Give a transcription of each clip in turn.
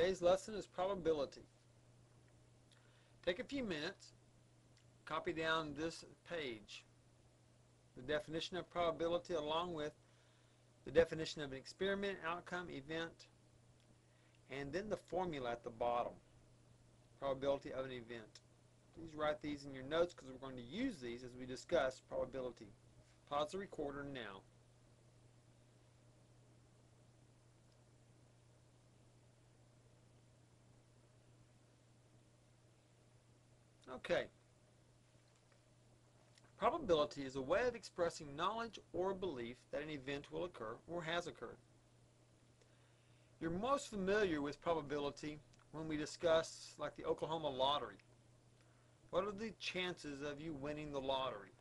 Today's lesson is probability. Take a few minutes, copy down this page, the definition of probability along with the definition of an experiment, outcome, event, and then the formula at the bottom, probability of an event. Please write these in your notes because we're going to use these as we discuss probability. Pause the recorder now. Okay. Probability is a way of expressing knowledge or belief that an event will occur or has occurred. You're most familiar with probability when we discuss like the Oklahoma lottery. What are the chances of you winning the lottery?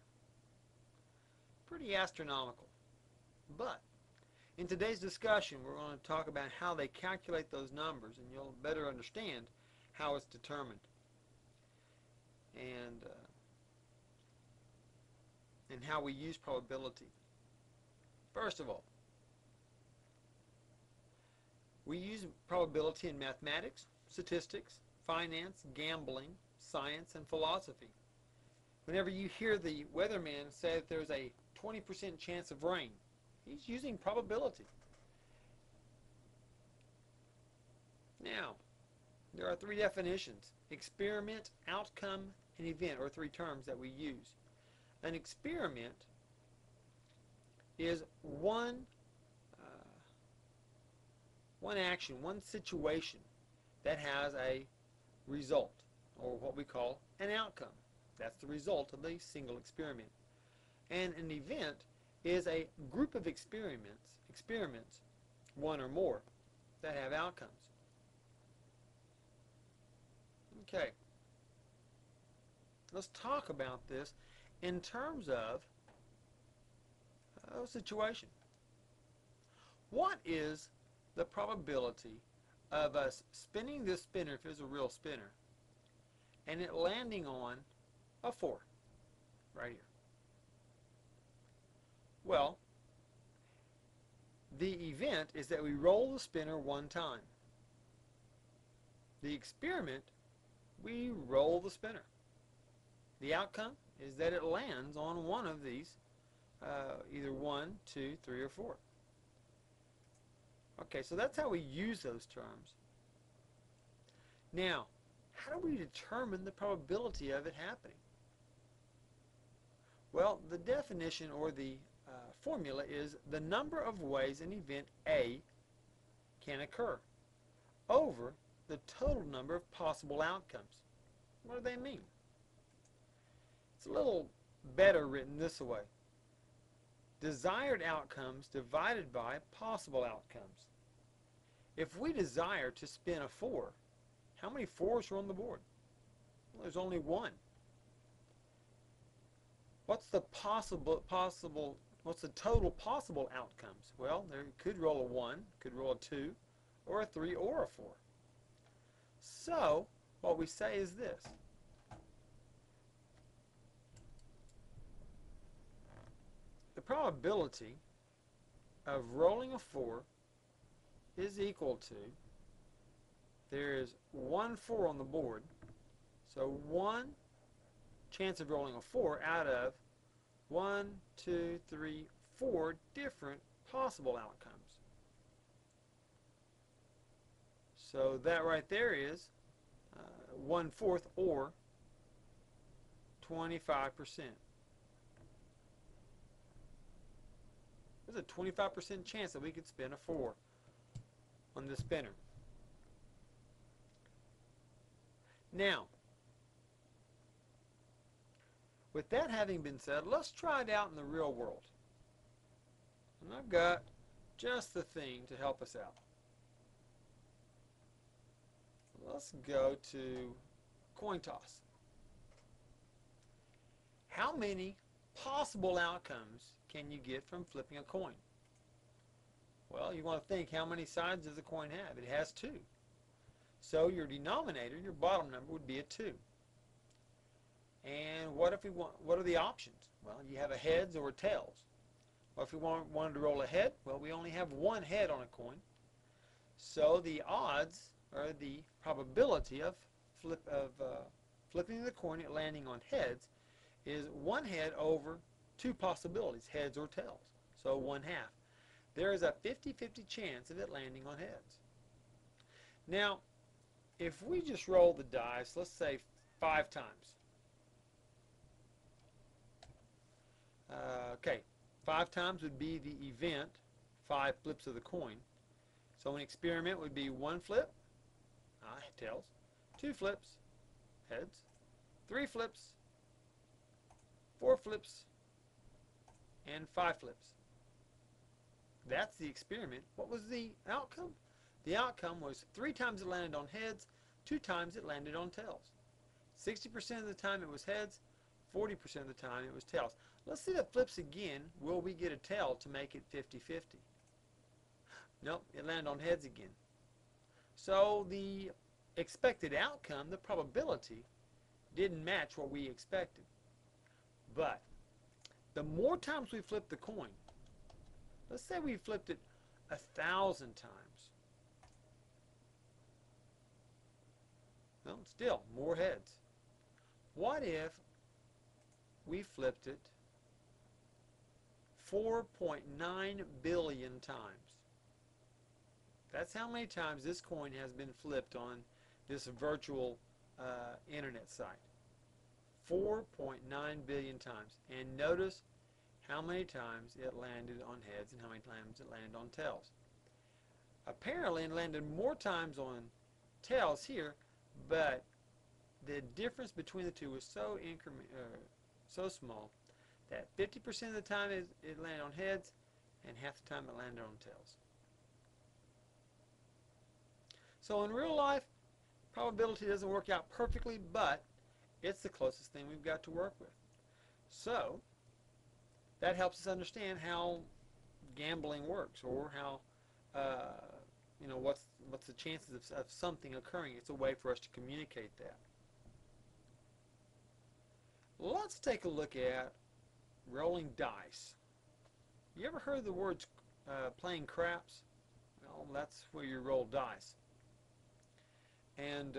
Pretty astronomical. But in today's discussion we're going to talk about how they calculate those numbers, and you'll better understand how it's determined. And how we use probability. First of all, we use probability in mathematics, statistics, finance, gambling, science, and philosophy. Whenever you hear the weatherman say that there's a 20% chance of rain, he's using probability. Now, there are three definitions: experiment, outcome, and event, or three terms that we use. An experiment is one action, one situation that has a result, or what we call an outcome. That's the result of the single experiment. And an event is a group of experiments, one or more, that have outcomes. Okay. Let's talk about this in terms of a situation. What is the probability of us spinning this spinner, if it's a real spinner, and it landing on a 4 right here? Well, the event is that we roll the spinner one time. The experiment, we roll the spinner. The outcome is that it lands on one of these, either 1, 2, 3, or 4. Okay, so that's how we use those terms. Now, how do we determine the probability of it happening? Well, the definition or the formula is the number of ways an event A can occur over the total number of possible outcomes. What do they mean? It's a little better written this way: desired outcomes divided by possible outcomes. If we desire to spin a 4, how many 4s are on the board? Well, there's only one. What's the what's the total possible outcomes? Well, there could roll a 1, could roll a 2, or a 3, or a 4. So what we say is this: the probability of rolling a 4 is equal to, there is 1 4 on the board, so 1 chance of rolling a 4 out of 1, 2, 3, 4 different possible outcomes. So that right there is 1/4, or 25%. There's a 25% chance that we could spin a 4 on the spinner. Now, with that having been said, let's try it out in the real world. And I've got just the thing to help us out. Let's go to coin toss. How many possible outcomes can you get from flipping a coin? Well, you want to think, how many sides does the coin have? It has 2. So your denominator, your bottom number, would be a 2. And what are the options? Well, you have a heads or a tails. Well, if we wanted to roll a head, well, we only have one head on a coin. So the odds or the probability of flipping the coin and landing on heads, is one head over two possibilities, heads or tails. So 1/2. There is a 50-50 chance of it landing on heads. Now, if we just roll the dice, let's say 5 times. Okay, 5 times would be the event, 5 flips of the coin. So an experiment would be 1 flip, tails, 2 flips, heads, 3 flips, 4 flips, and 5 flips. That's the experiment. What was the outcome? The outcome was 3 times it landed on heads, 2 times it landed on tails. 60% of the time it was heads, 40% of the time it was tails. Let's see the flips again. Will we get a tail to make it 50-50? Nope, it landed on heads again. So the expected outcome, the probability, didn't match what we expected. But the more times we flip the coin, let's say we flipped it 1,000 times. Well, still, more heads. What if we flipped it 4.9 billion times? That's how many times this coin has been flipped on this virtual internet site. 4.9 billion times. And notice how many times it landed on heads and how many times it landed on tails. Apparently it landed more times on tails here, but the difference between the two was so small that 50% of the time it landed on heads and half the time it landed on tails. So in real life, probability doesn't work out perfectly, but it's the closest thing we've got to work with. So that helps us understand how gambling works, or how what's the chances of something occurring. It's a way for us to communicate that. Let's take a look at rolling dice. You ever heard the words playing craps? Well, that's where you roll dice. And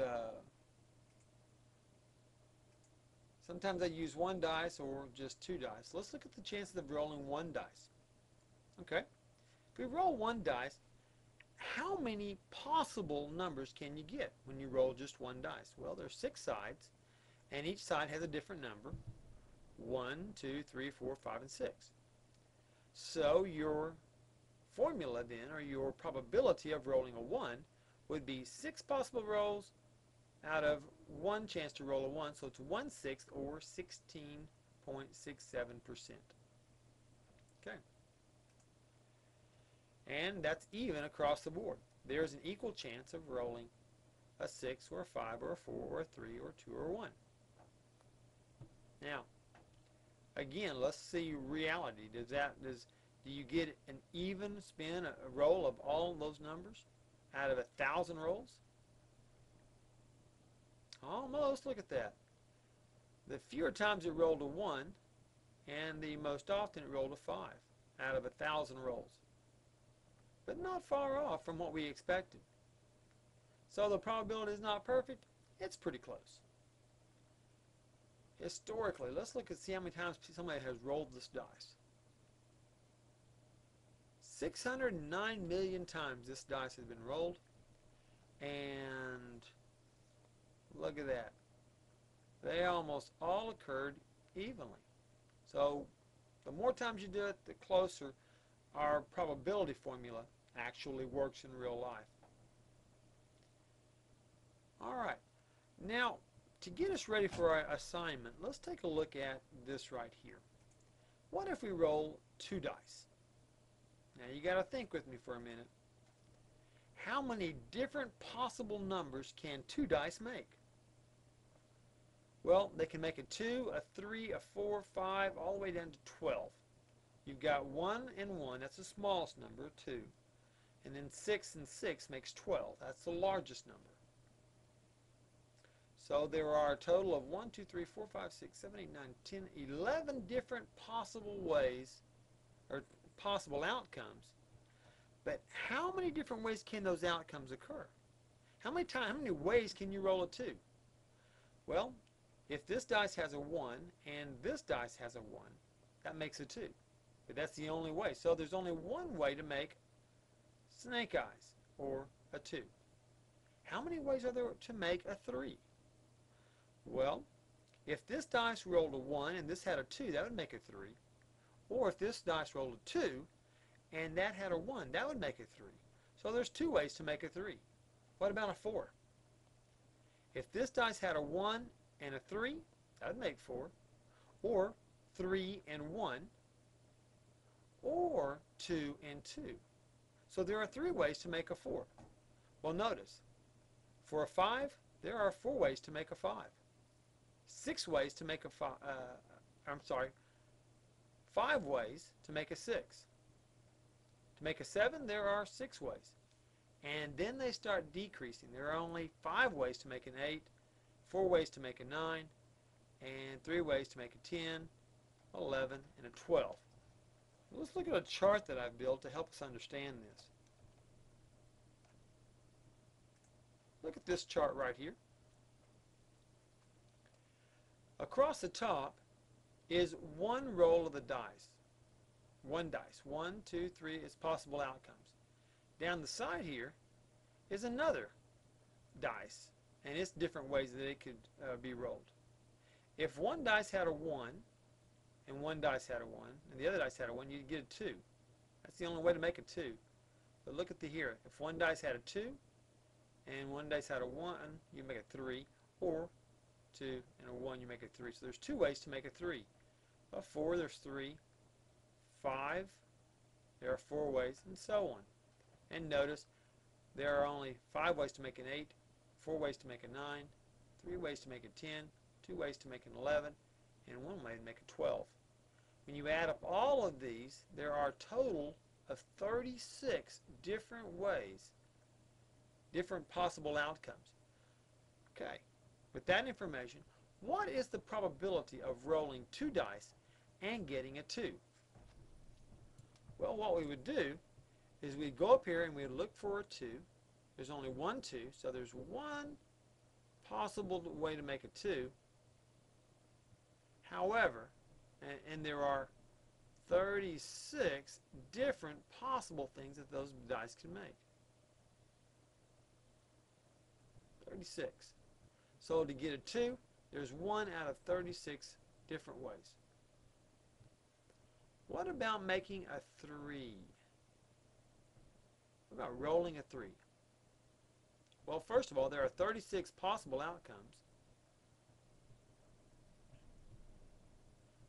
sometimes I use 1 dice or just 2 dice. Let's look at the chances of rolling 1 dice. Okay, if we roll 1 dice, how many possible numbers can you get when you roll just 1 dice? Well, there's 6 sides, and each side has a different number. 1, 2, 3, 4, 5, and 6. So your formula then, or your probability of rolling a 1, would be 6 possible rolls out of 1 chance to roll a 1, so it's 1/6 or 16.67%. Okay. And that's even across the board. There's an equal chance of rolling a 6 or a 5 or a 4 or a 3 or a 2 or a 1. Now, again, let's see reality. Do you get an even spin, a roll of all those numbers out of 1,000 rolls? Almost. Look at that. The fewer times it rolled a 1, and the most often it rolled a 5 out of 1,000 rolls. But not far off from what we expected. So the probability is not perfect. It's pretty close. Historically, let's look and see how many times somebody has rolled this dice. 609 million times this dice has been rolled. And look at that. They almost all occurred evenly. So the more times you do it, the closer our probability formula actually works in real life. Alright, now to get us ready for our assignment, let's take a look at this right here. What if we roll 2 dice? Now you got to think with me for a minute. How many different possible numbers can 2 dice make? Well, they can make a 2, a 3, a 4, 5, all the way down to 12. You've got 1 and 1, that's the smallest number, 2. And then 6 and 6 makes 12. That's the largest number. So there are a total of 1, 2, 3, 4, 5, 6, 7, 8, 9, 10, 11 different possible ways, or possible outcomes. But how many different ways can those outcomes occur? How many ways can you roll a 2? Well, if this dice has a 1 and this dice has a 1, that makes a 2. But that's the only way. So there's only one way to make snake eyes, or a 2. How many ways are there to make a 3? Well, if this dice rolled a 1 and this had a 2, that would make a 3. Or if this dice rolled a 2 and that had a 1, that would make a 3. So there's 2 ways to make a 3. What about a 4? If this dice had a 1 and a 3, that would make 4. Or 3 and 1, or 2 and 2. So there are 3 ways to make a 4. Well, notice, for a 5, there are 4 ways to make a 5. 6 ways to make a 5, 5 ways to make a 6. To make a 7, there are 6 ways. And then they start decreasing. There are only 5 ways to make an 8, 4 ways to make a 9, and 3 ways to make a 10, 11, and a 12. Let's look at a chart that I've built to help us understand this. Look at this chart right here. Across the top is one roll of the dice. One dice. 1, 2, 3 is possible outcomes. Down the side here is another dice, and it's different ways that it could be rolled. If one dice had a 1, and one dice had a 1, and the other dice had a 1, you'd get a 2. That's the only way to make a 2. But look at the here. If one dice had a 2, and one dice had a 1, you make a 3, or 2 and a 1, you make a 3. So there's 2 ways to make a 3. A 4, there's 3. 5, there are 4 ways, and so on. And notice, there are only 5 ways to make an 8, 4 ways to make a 9, 3 ways to make a 10, 2 ways to make an 11, and 1 way to make a 12. When you add up all of these, there are a total of 36 different ways, different possible outcomes. Okay, with that information, what is the probability of rolling 2 dice and getting a 2? Well, what we would do is we'd go up here and we'd look for a 2. There's only one 2, so there's one possible way to make a 2. However, and there are 36 different possible things that those dice can make. 36. So to get a 2, there's 1 out of 36 different ways. What about making a 3? What about rolling a 3? Well, first of all, there are 36 possible outcomes.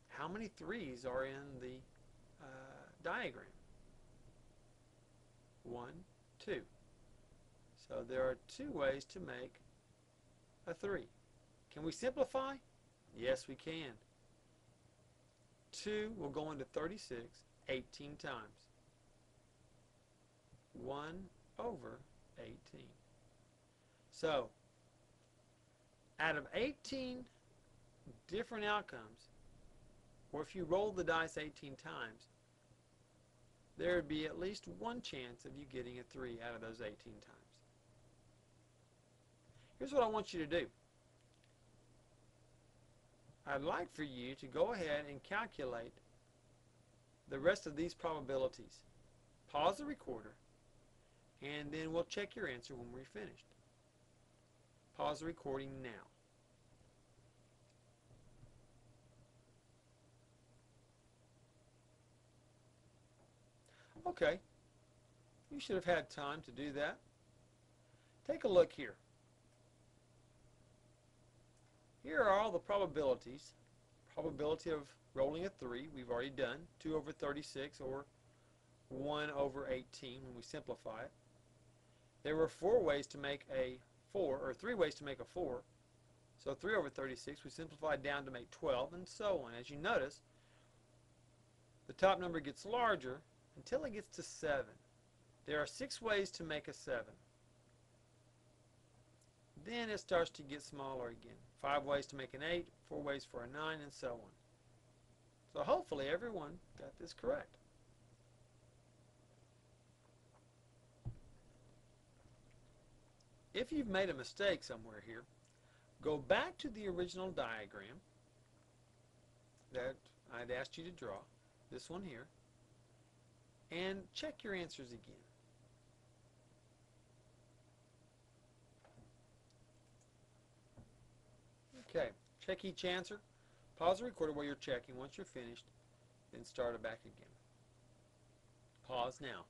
How many 3s are in the diagram? 1, 2. So there are 2 ways to make a 3. Can we simplify? Yes, we can. 2 will go into 36 18 times. 1 over 18. So, out of 18 different outcomes, or if you roll the dice 18 times, there would be at least one chance of you getting a 3 out of those 18 times. Here's what I want you to do. I'd like for you to go ahead and calculate the rest of these probabilities. Pause the recorder, and then we'll check your answer when we're finished. Pause the recording now. Okay, you should have had time to do that. Take a look here. Here are all the probabilities. Probability of rolling a 3, we've already done. 2 over 36, or 1 over 18 when we simplify it. There were 4 ways to make a 4, or 3 ways to make a 4. So 3 over 36, we simplified down to make 12, and so on. As you notice, the top number gets larger until it gets to 7. There are 6 ways to make a 7. Then it starts to get smaller again. 5 ways to make an 8, 4 ways for a 9, and so on. So hopefully everyone got this correct. if you've made a mistake somewhere here, go back to the original diagram that I'd asked you to draw, this one here, and check your answers again. Okay, check each answer. Pause the recorder while you're checking. Once you're finished, then start it back again. Pause now.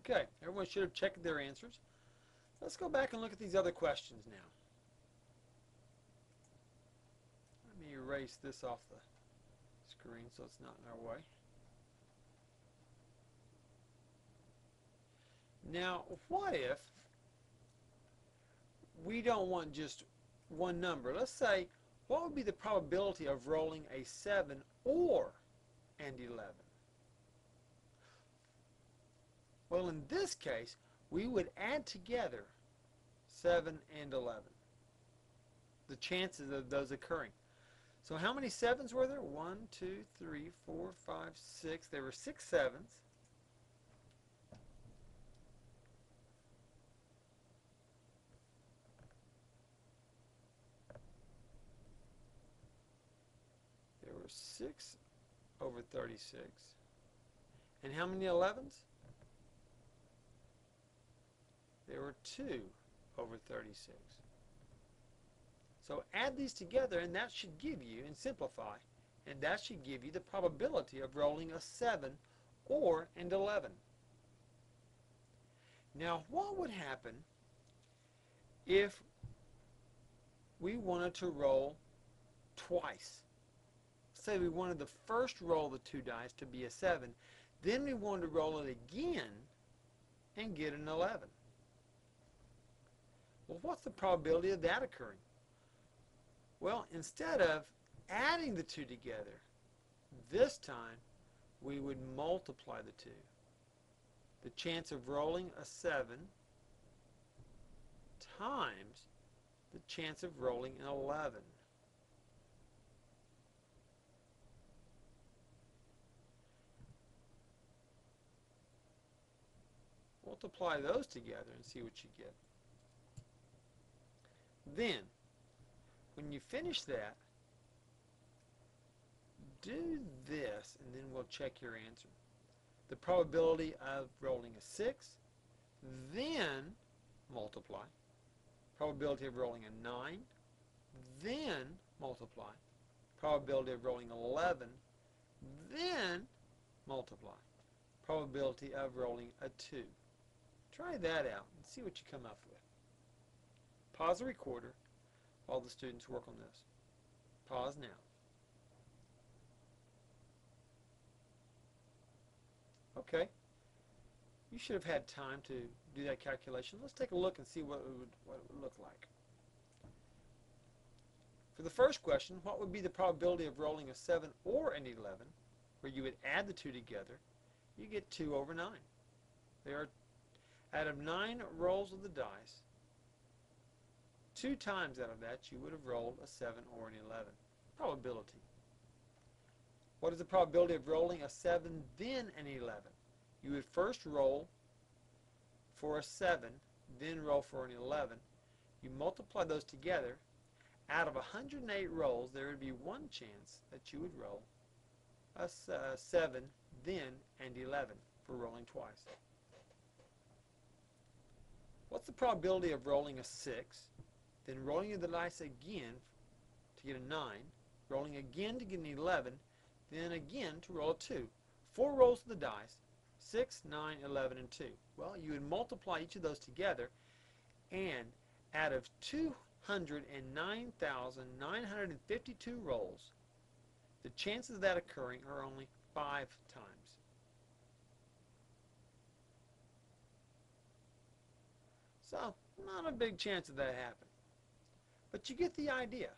Okay, everyone should have checked their answers. Let's go back and look at these other questions now. Let me erase this off the screen so it's not in our way. Now, what if we don't want just one number? Let's say, what would be the probability of rolling a 7 or and 11? Well, in this case, we would add together 7 and 11. The chances of those occurring. So how many 7s were there? 1, 2, 3, 4, 5, 6. There were 6 7s. There were 6 over 36. And how many 11s? There were 2 over 36. So add these together, and that should give you, and simplify, and that should give you the probability of rolling a 7 or and 11. Now, what would happen if we wanted to roll twice? Say we wanted the first roll of the 2 dice to be a 7, then we wanted to roll it again and get an 11. Well, what's the probability of that occurring? Well, instead of adding the 2 together, this time we would multiply the 2. The chance of rolling a 7 times the chance of rolling an 11. Multiply those together and see what you get. Then, when you finish that, do this, and then we'll check your answer. The probability of rolling a 6, then multiply. Probability of rolling a 9, then multiply. Probability of rolling 11, then multiply. Probability of rolling a 2. Try that out and see what you come up with. Pause the recorder while the students work on this. Pause now. Okay. You should have had time to do that calculation. Let's take a look and see what it would look like. For the first question, what would be the probability of rolling a 7 or an 11, where you would add the 2 together? You get 2 over 9. There are, out of 9 rolls of the dice, 2 times out of that you would have rolled a 7 or an 11. Probability. What is the probability of rolling a 7 then an 11? You would first roll for a 7, then roll for an 11. You multiply those together. Out of 108 rolls, there would be 1 chance that you would roll a 7 then and 11 for rolling twice. What's the probability of rolling a 6, then rolling the dice again to get a 9, rolling again to get an 11, then again to roll a 2. 4 rolls of the dice, 6, 9, 11, and 2. Well, you would multiply each of those together, and out of 209,952 rolls, the chances of that occurring are only 5 times. So, not a big chance of that happening. But you get the idea.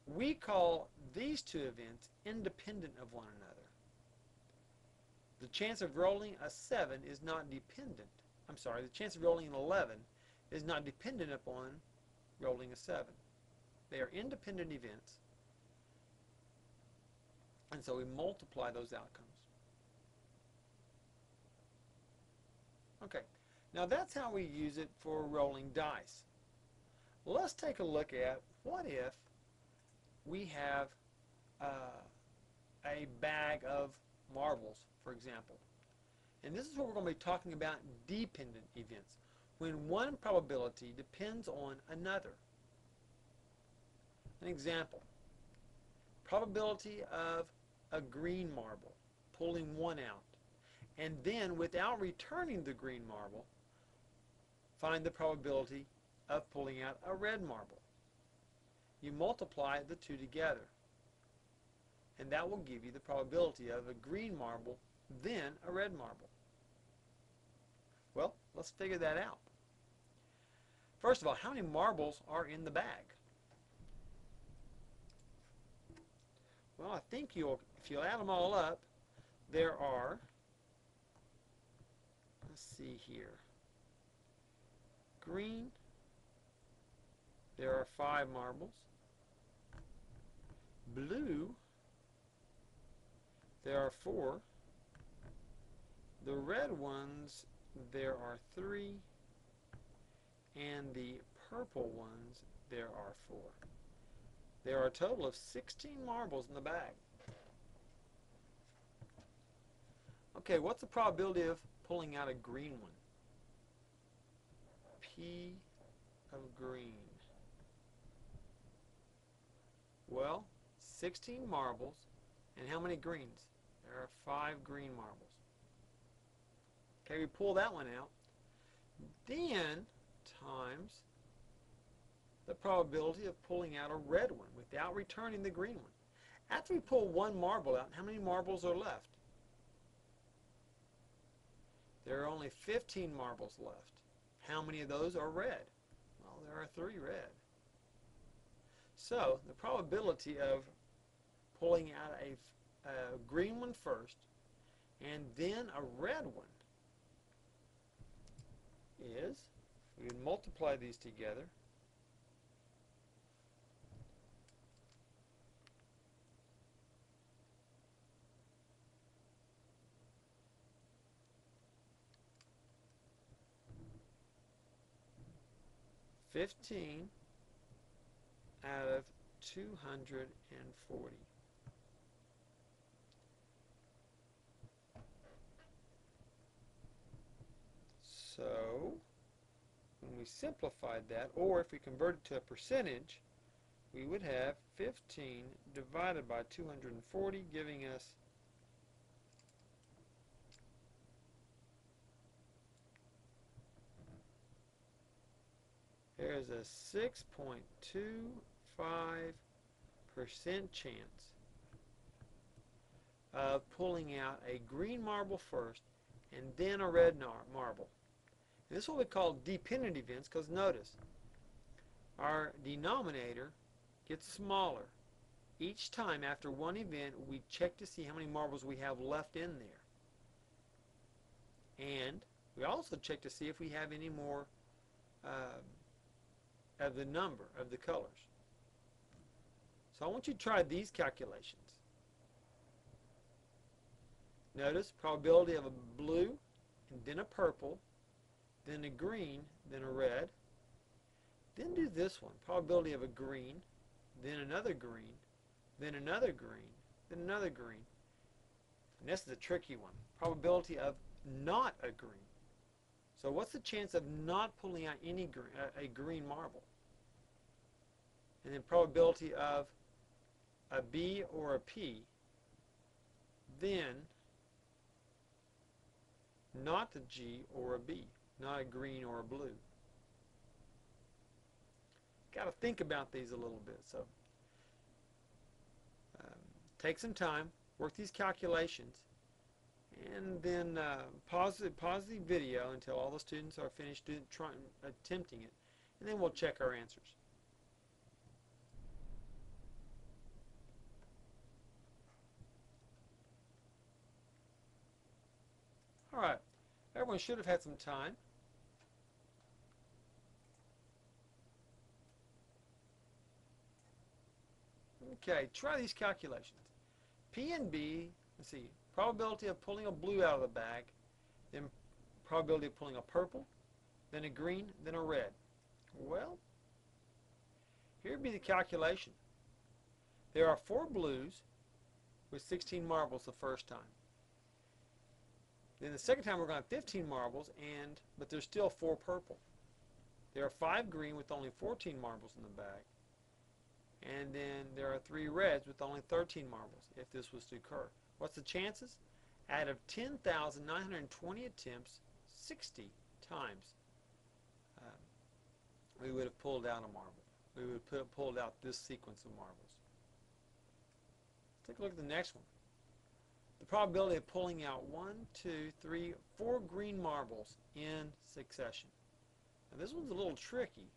We call these 2 events independent of one another. The chance of rolling a 7 is not dependent. The chance of rolling an 11 is not dependent upon rolling a 7. They are independent events, and so we multiply those outcomes. Okay, Now that's how we use it for rolling dice. Let's take a look at what if we have a bag of marbles, for example. And this is what we're going to be talking about dependent events, when one probability depends on another. An example, probability of a green marble, pulling one out, and then without returning the green marble, find the probability of pulling out a red marble. You multiply the two together, and that will give you the probability of a green marble, then a red marble. Well, let's figure that out. First of all, how many marbles are in the bag? Well, I think if you'll add them all up, there are, let's see here, green, there are 5 marbles. Blue, there are 4. The red ones, there are 3. And the purple ones, there are 4. There are a total of 16 marbles in the bag. Okay, what's the probability of pulling out a green one? P of green. Well, 16 marbles, and how many greens? There are 5 green marbles. Okay, we pull that one out. Then times the probability of pulling out a red one without returning the green one. After we pull one marble out, how many marbles are left? There are only 15 marbles left. How many of those are red? Well, there are 3 red. So the probability of pulling out a green one first and then a red one is, we would multiply these together, (15) out of 240. So when we simplified that, or if we convert it to a percentage, we would have 15 divided by 240, giving us there's a 6.25% chance of pulling out a green marble first and then a red marble. And this is what we call dependent events, because notice, our denominator gets smaller. Each time after one event, we check to see how many marbles we have left in there. And we also check to see if we have any more of the number of the colors. So I want you to try these calculations. Notice probability of a blue and then a purple, then a green, then a red. Then do this one, probability of a green, then another green, then another green, then another green. And this is a tricky one, probability of not a green. So what's the chance of not pulling out any a green marble? And then probability of a B or a P, then not a G or a B, not a green or a blue. Got to think about these a little bit. So take some time, work these calculations, and then pause the video until all the students are finished attempting it, and then we'll check our answers. All right, everyone should have had some time. Okay, try these calculations. P and B, let's see, probability of pulling a blue out of the bag, then probability of pulling a purple, then a green, then a red. Well, here would be the calculation. There are 4 blues with 16 marbles the first time. Then the second time we're going to have 15 marbles, but there's still 4 purple. There are 5 green with only 14 marbles in the bag. And then there are 3 reds with only 13 marbles, if this was to occur. What's the chances? Out of 10,920 attempts, 60 times we would have pulled out a marble. We would have pulled out this sequence of marbles. Take a look at the next one. The probability of pulling out 1, 2, 3, 4 green marbles in succession. Now this one's a little tricky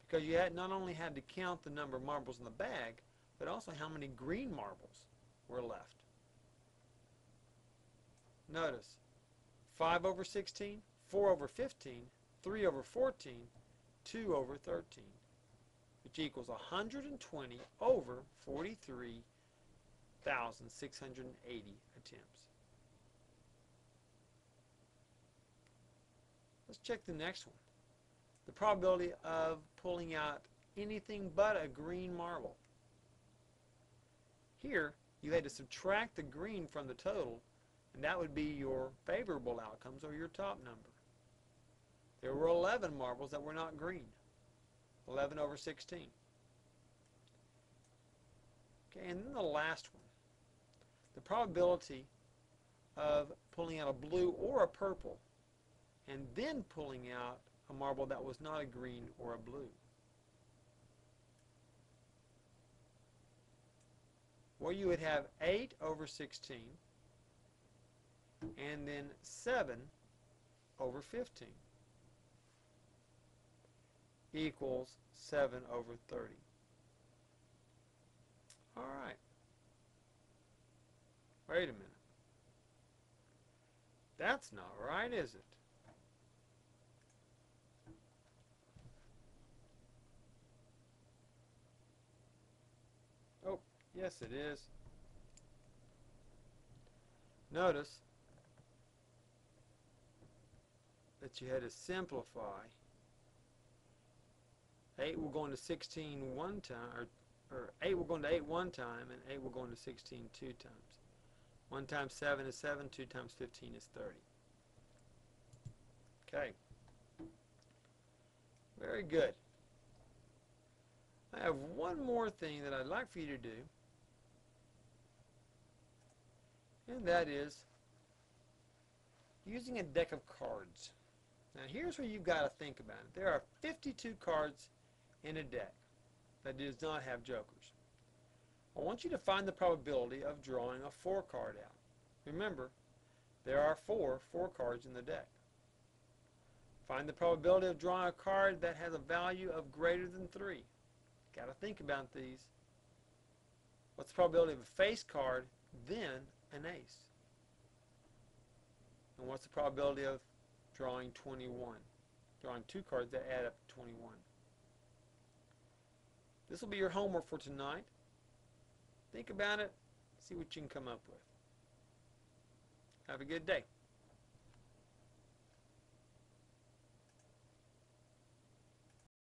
because you not only had to count the number of marbles in the bag, but also how many green marbles were left. Notice 5 over 16, 4 over 15, 3 over 14, 2 over 13, which equals 120 over 43,680 attempts. Let's check the next one. The probability of pulling out anything but a green marble. Here, you had to subtract the green from the total, and that would be your favorable outcomes or your top number. There were 11 marbles that were not green. 11 over 16. Okay, and then the last one. The probability of pulling out a blue or a purple and then pulling out a marble that was not a green or a blue. Well, you would have 8 over 16 and then 7 over 15 equals 7 over 30. All right. Wait a minute. That's not right, is it? Oh, yes it is. Notice that you had to simplify. 8 will go into 16 one time, or 8 will go into 8 one time, and 8 will go into 16 2 times. 1 times 7 is 7, 2 times 15 is 30. Okay. Very good. I have one more thing that I'd like for you to do, and that is using a deck of cards. Now here's where you've got to think about it. There are 52 cards in a deck that does not have jokers. I want you to find the probability of drawing a 4 card out. Remember, there are 4 cards in the deck. Find the probability of drawing a card that has a value of greater than 3. Got to think about these. What's the probability of a face card, then an ace? And what's the probability of drawing 21? Drawing 2 cards that add up to 21. This will be your homework for tonight. Think about it. See what you can come up with. Have a good day.